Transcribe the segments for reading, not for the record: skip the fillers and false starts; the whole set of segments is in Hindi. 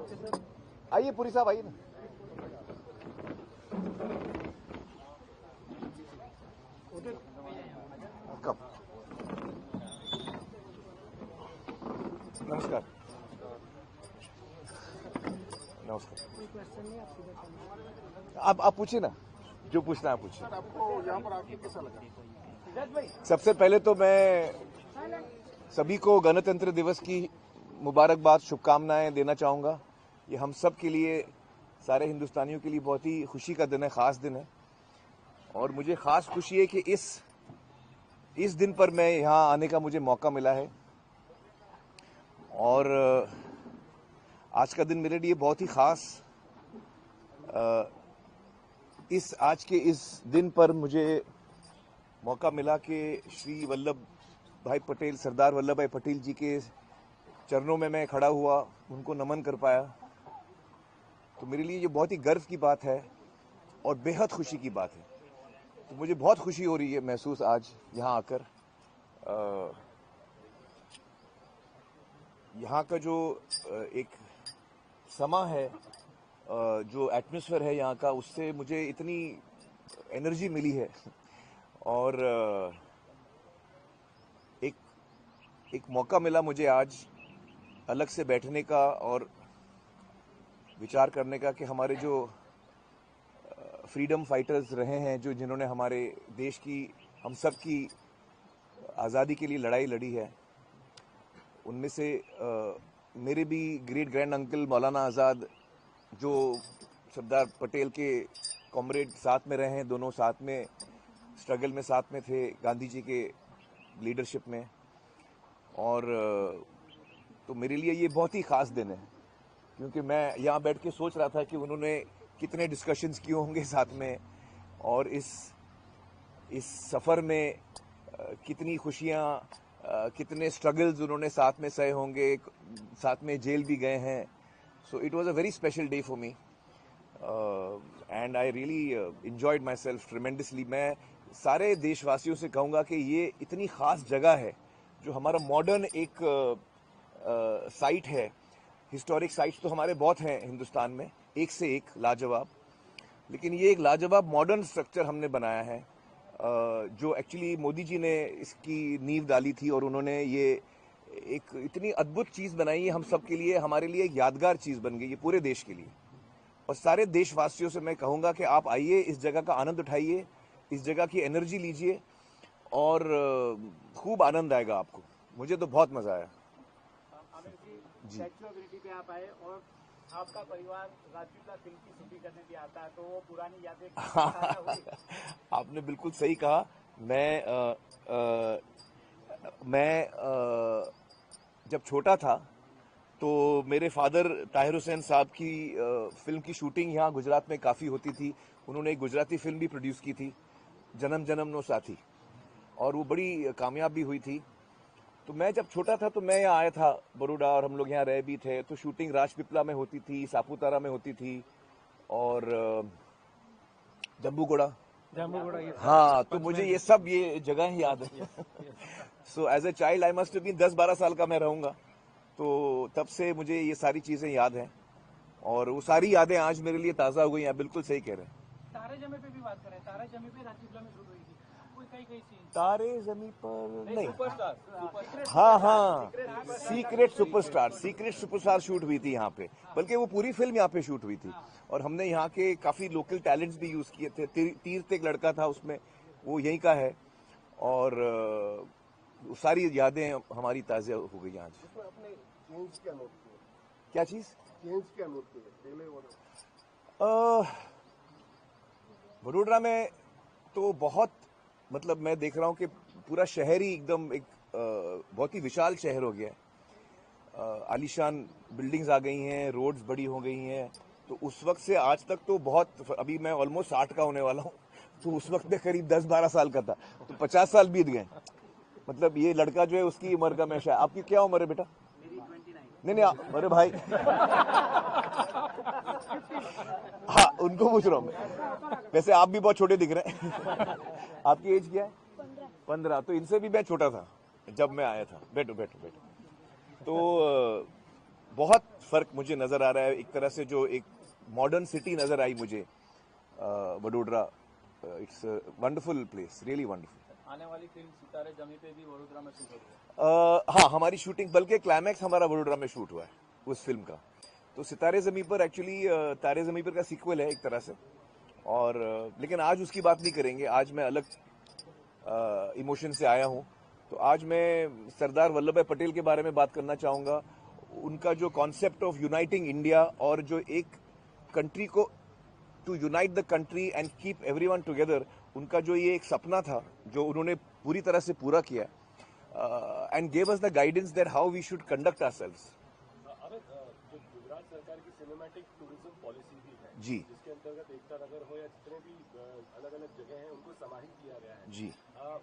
आइए पुरी साहब, आइए ना। कब? नमस्कार। नमस्कार। आप पूछिए ना, जो पूछना है पूछिए। आपको यहाँ पर आके कैसा लगा? सबसे पहले तो मैं सभी को गणतंत्र दिवस की मुबारकबाद, शुभकामनाएं देना चाहूँगा। ये हम सब के लिए, सारे हिंदुस्तानियों के लिए बहुत ही खुशी का दिन है, ख़ास दिन है। और मुझे ख़ास खुशी है कि इस दिन पर मैं यहाँ आने का मुझे मौका मिला है। और आज का दिन मेरे लिए बहुत ही ख़ास, आज के इस दिन पर मुझे मौका मिला कि श्री वल्लभ भाई पटेल, सरदार वल्लभ भाई पटेल जी के चरणों में मैं खड़ा हुआ, उनको नमन कर पाया। तो मेरे लिए ये बहुत ही गर्व की बात है और बेहद खुशी की बात है। तो मुझे बहुत खुशी हो रही है महसूस आज यहाँ आकर। यहाँ का जो एक समा है, जो एटमॉस्फेयर है यहाँ का, उससे मुझे इतनी एनर्जी मिली है। और एक मौका मिला मुझे आज अलग से बैठने का और विचार करने का कि हमारे जो फ्रीडम फाइटर्स रहे हैं, जिन्होंने हमारे देश की, हम सब की आज़ादी के लिए लड़ाई लड़ी है, उनमें से मेरे भी ग्रेट ग्रैंड अंकल मौलाना आज़ाद, जो सरदार पटेल के कॉमरेड, साथ में रहे हैं, दोनों साथ में स्ट्रगल में साथ में थे, गांधी जी के लीडरशिप में। और तो मेरे लिए ये बहुत ही ख़ास दिन है, क्योंकि मैं यहाँ बैठ के सोच रहा था कि उन्होंने कितने डिस्कशंस किए होंगे साथ में, और इस सफ़र में कितनी खुशियाँ, कितने स्ट्रगल्स उन्होंने साथ में सहे होंगे, साथ में जेल भी गए हैं। So it was a very special day for me and I really enjoyed my self tremendously. मैं सारे देशवासियों से कहूँगा कि ये इतनी ख़ास जगह है, जो हमारा मॉडर्न एक साइट है। हिस्टोरिक साइट्स तो हमारे बहुत हैं हिंदुस्तान में, एक से एक लाजवाब, लेकिन ये एक लाजवाब मॉडर्न स्ट्रक्चर हमने बनाया है, जो एक्चुअली मोदी जी ने इसकी नींव डाली थी, और उन्होंने ये एक इतनी अद्भुत चीज़ बनाई है हम सब के लिए, हमारे लिए एक यादगार चीज़ बन गई है पूरे देश के लिए। और सारे देशवासियों से मैं कहूँगा कि आप आइए, इस जगह का आनंद उठाइए, इस जगह की एनर्जी लीजिए, और खूब आनंद आएगा आपको। मुझे तो बहुत मज़ा आया। जी, स्टैच्यू ऑफ यूनिटी पे आप आए और आपका परिवार राजपीपला फिल्म की शूटिंग करने भी आता है, तो वो पुरानी यादें आपने बिल्कुल सही कहा। मैं जब छोटा था तो मेरे फादर ताहिर हुसैन साहब की फिल्म की शूटिंग यहाँ गुजरात में काफ़ी होती थी। उन्होंने एक गुजराती फिल्म भी प्रोड्यूस की थी, जन्म जन्म नो साथी, और वो बड़ी कामयाब भी हुई थी। तो मैं जब छोटा था तो मैं यहाँ आया था बड़ौदा, और हम लोग यहाँ रह भी थे। तो शूटिंग राजपीपला में होती थी, सापुतारा में होती थी, और जम्बूगोड़ा। हाँ, तो मुझे ये जगह याद है। So as a child I must been 10-12 साल का मैं रहूँगा, तो तब से मुझे ये सारी चीज़ें याद हैं, और वो सारी यादें आज मेरे लिए ताज़ा हो गई हैं। बिल्कुल सही कह रहे हैं। तारे जमी पे भी बात करें, तारे जमी पे राजपीपला में शूट हुई थी, कोई कई सीन? तारे जमी पर नहीं, सुपरस्टार, हाँ, सीक्रेट सुपरस्टार शूट हुई थी यहाँ पे, बल्कि वो पूरी फिल्म यहाँ पे शूट हुई थी। और हमने यहाँ के काफ़ी लोकल टैलेंट्स भी यूज़ किए थे। तीर्थ एक लड़का था उसमें, वो यहीं का है, और सारी यादें हमारी ताज़ा हो गई आज। क्या चीज़? वडोदरा में तो बहुत, मतलब मैं देख रहा हूँ कि पूरा शहर ही एकदम एक बहुत ही विशाल शहर हो गया है। आलीशान बिल्डिंग्स आ गई हैं, रोड्स बड़ी हो गई हैं। तो उस वक्त से आज तक तो बहुत, अभी मैं ऑलमोस्ट 60 का होने वाला हूँ, तो उस वक्त में करीब 10-12 साल का था, तो 50 साल बीत गए। मतलब ये लड़का जो है उसकी उम्र का मैं शायद। आपकी क्या उम्र है बेटा? मेरी 29। नहीं, अरे भाई हाँ, उनको पूछ रहा हूँ मैं। वैसे आप भी बहुत छोटे दिख रहे हैं। आपकी एज क्या है? 15। तो इनसे भी मैं छोटा था जब मैं आया था। बैठो। तो बहुत फर्क मुझे नजर आ रहा है। एक तरह से जो एक मॉडर्न सिटी नजर आई मुझे Vadodara. It's wonderful place, really wonderful. आने वाली फिल्म सितारे जमी पे भी वडोदरा में शूट हो रही है। हाँ, हमारी शूटिंग, बल्कि क्लाइमैक्स हमारा वडोदरा में शूट हुआ है उस फिल्म का। तो सितारे जमी पर एक्चुअली तारे जमी पर का सीक्वल है एक तरह से। और लेकिन आज उसकी बात नहीं करेंगे। आज मैं अलग इमोशन से आया हूं। तो आज मैं सरदार वल्लभ भाई पटेल के बारे में बात करना चाहूंगा। उनका जो कॉन्सेप्ट ऑफ यूनाइटिंग इंडिया, और जो एक कंट्री को to unite the country and keep everyone together, उनका जो ये एक सपना था जो उन्होंने पूरी तरह से पूरा किया, and gave us the guidance that how we should conduct ourselves. जो गुजरात सरकार की सिनेमैटिक टूरिज्म पॉलिसी भी है जी, जिसके अंतर्गत एकता नगर हो या जितने भी अलग अलग जगह हैं उनको समाहित किया गया है। जी,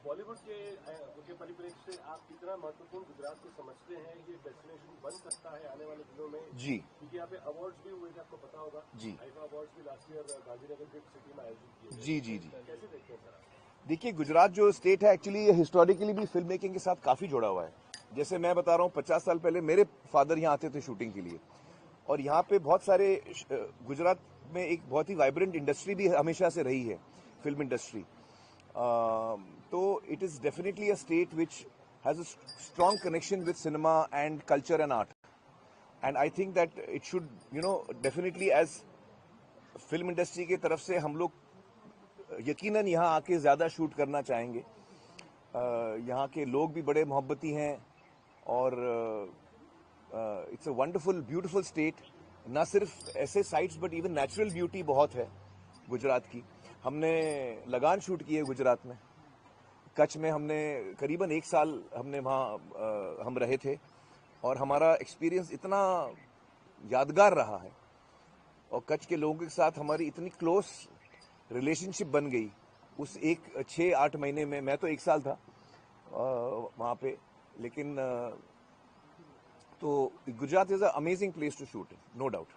बॉलीवुड के परिप्रेक्ष्य से आप कितना महत्वपूर्ण गुजरात को समझते हैं? ये डेस्टिनेशन बन सकता है आने वाले दिनों में? जी, क्योंकि यहाँ पे अवार्ड्स भी हुए थे, आपको पता होगा। जी, आईफा अवार्ड्स भी last year Gandhinagar gift city में आयोजित किए गए। जी, जी, जी। कैसे देखते हैं सर आप? देखिए, गुजरात जो स्टेट है एक्चुअली हिस्टोरिकली भी फिल्म मेकिंग के साथ काफी जुड़ा हुआ है। जैसे मैं बता रहा हूँ, 50 साल पहले मेरे फादर यहाँ आते थे शूटिंग के लिए, और यहाँ पे बहुत सारे गुजरात में एक बहुत ही वाइब्रेंट इंडस्ट्री भी हमेशा से रही है, फिल्म इंडस्ट्री। तो it is definitely a state which has a strong connection with cinema and culture and art, and I think that it should definitely as film industry की तरफ से हम लोग यकीनन यहाँ आके ज्यादा शूट करना चाहेंगे। यहाँ के लोग भी बड़े मोहब्बती हैं, और it's a wonderful beautiful state. ना सिर्फ ऐसे sites but even natural beauty बहुत है गुजरात की। हमने लगान शूट की है गुजरात में, कच्छ में। हमने करीबन 1 साल हमने वहाँ हम रहे थे, और हमारा एक्सपीरियंस इतना यादगार रहा है, और कच्छ के लोगों के साथ हमारी इतनी क्लोज रिलेशनशिप बन गई उस 6-8 महीने में। मैं तो 1 साल था वहाँ पे, लेकिन तो Gujarat is a amazing place to shoot, no doubt,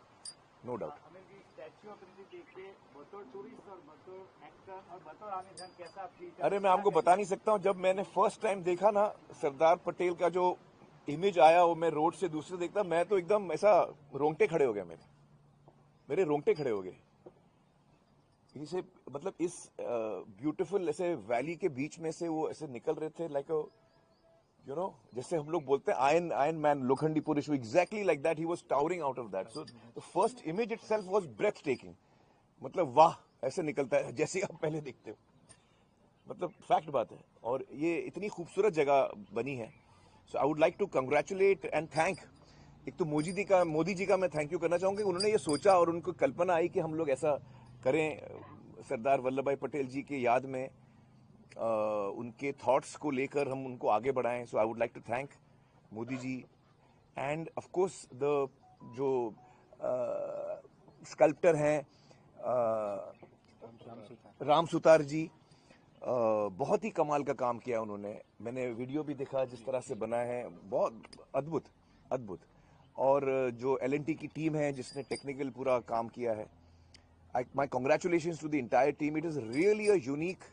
no doubt. हमें भी स्टैच्यू ऑफ यूनिटी देख के बतौर टूरिस्ट और बतौर एक्टर और बतौर आमिर खान कैसा फील? अरे, मैं आपको बता नहीं सकता हूँ। जब मैंने फर्स्ट टाइम देखा ना सरदार पटेल का जो इमेज आया, वो मैं रोड से दूसरे देखता, मैं तो एकदम ऐसा रोंगटे खड़े हो गए, मेरे रोंगटे खड़े हो गए। इसे मतलब इस ब्यूटीफुल ऐसे वैली के बीच में से वो ऐसे निकल रहे थे, लाइक जैसे हम लोग बोलते हैं आयरन मैन, लोखंडी पुरुष, exactly like that he was towering out of that. So the first image itself was breathtaking. मतलब वाह, ऐसे निकलता है जैसे आप पहले देखते हो। मतलब फैक्ट बात है, और ये इतनी खूबसूरत जगह बनी है। So I would like to congratulate and thank, एक तो मोदी जी का मैं थैंक यू करना चाहूंगा। उन्होंने ये सोचा और उनको कल्पना आई कि हम लोग ऐसा करें सरदार वल्लभ भाई पटेल जी की याद में, उनके थॉट्स को लेकर हम उनको आगे बढ़ाएं। So I would like to thank Modi ji, and of course the जो स्कल्प्टर हैं राम सुतार जी, बहुत ही कमाल का काम किया उन्होंने। मैंने वीडियो भी देखा जिस तरह से बना है, बहुत अद्भुत अद्भुत। और जो L&T की टीम है जिसने टेक्निकल पूरा काम किया है, my congratulations to the entire team. It is really a unique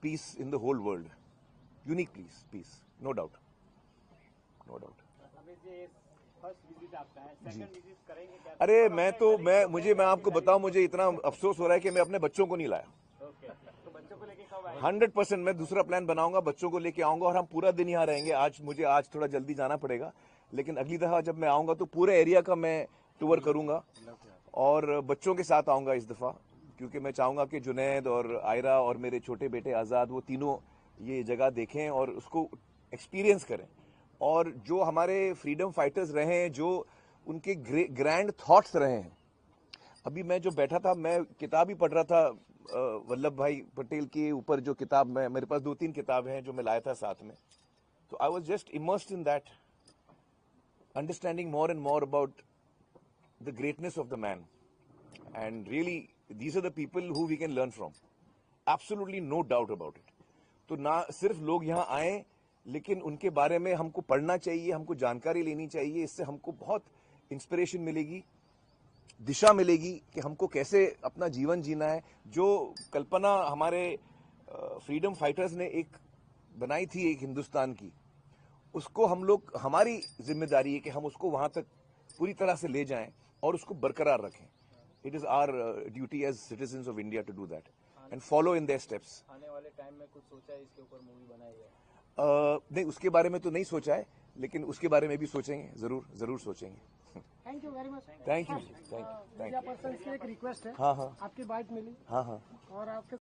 piece in the whole world. Unique piece, no doubt, no doubt. First visit आपका है, सेकंड विजिट करेंगे क्या? अरे मैं आपको बताऊं, मुझे इतना अफसोस हो रहा है कि मैं अपने बच्चों को नहीं लाया। ओके, तो बच्चों को लेके कब आएंगे? 100% मैं दूसरा प्लान बनाऊंगा, बच्चों को लेके आऊंगा, और हम पूरा दिन यहाँ रहेंगे। आज थोड़ा जल्दी जाना पड़ेगा, लेकिन अगली दफा जब मैं आऊंगा तो पूरे एरिया का मैं टूर करूंगा, और बच्चों के साथ आऊंगा इस दफा, क्योंकि मैं चाहूंगा कि जुनैद और आयरा और मेरे छोटे बेटे आजाद, वो तीनों ये जगह देखें और उसको एक्सपीरियंस करें। और जो हमारे फ्रीडम फाइटर्स रहे हैं, जो उनके ग्रैंड थॉट्स रहे हैं। अभी मैं जो बैठा था, मैं किताब ही पढ़ रहा था वल्लभ भाई पटेल के ऊपर, जो किताब मेरे पास 2-3 किताब हैं जो मैं लाया था साथ में। तो I was just immersed in that, understanding more and more about the greatness of the man, and really these are the people who we can learn from, absolutely no doubt about it. तो ना सिर्फ लोग यहाँ आए, लेकिन उनके बारे में हमको पढ़ना चाहिए, हमको जानकारी लेनी चाहिए। इससे हमको बहुत इंस्पिरेशन मिलेगी, दिशा मिलेगी कि हमको कैसे अपना जीवन जीना है। जो कल्पना हमारे फ्रीडम फाइटर्स ने एक बनाई थी एक हिंदुस्तान की, उसको हम लोग, हमारी जिम्मेदारी है कि हम उसको वहां तक पूरी तरह से ले जाएं और उसको बरकरार रखें. It is our duty as citizens of India to do that and follow in their steps. आने वाले टाइम में कुछ सोचा है इसके ऊपर मूवी बनाई है? नहीं, उसके बारे में तो नहीं सोचा है, लेकिन उसके बारे में भी सोचेंगे, जरूर सोचेंगे. Thank you very much. Thank you. Media person से एक रिक्वेस्ट है. हाँ. आपकी बाइट मिली हाँ. और आपके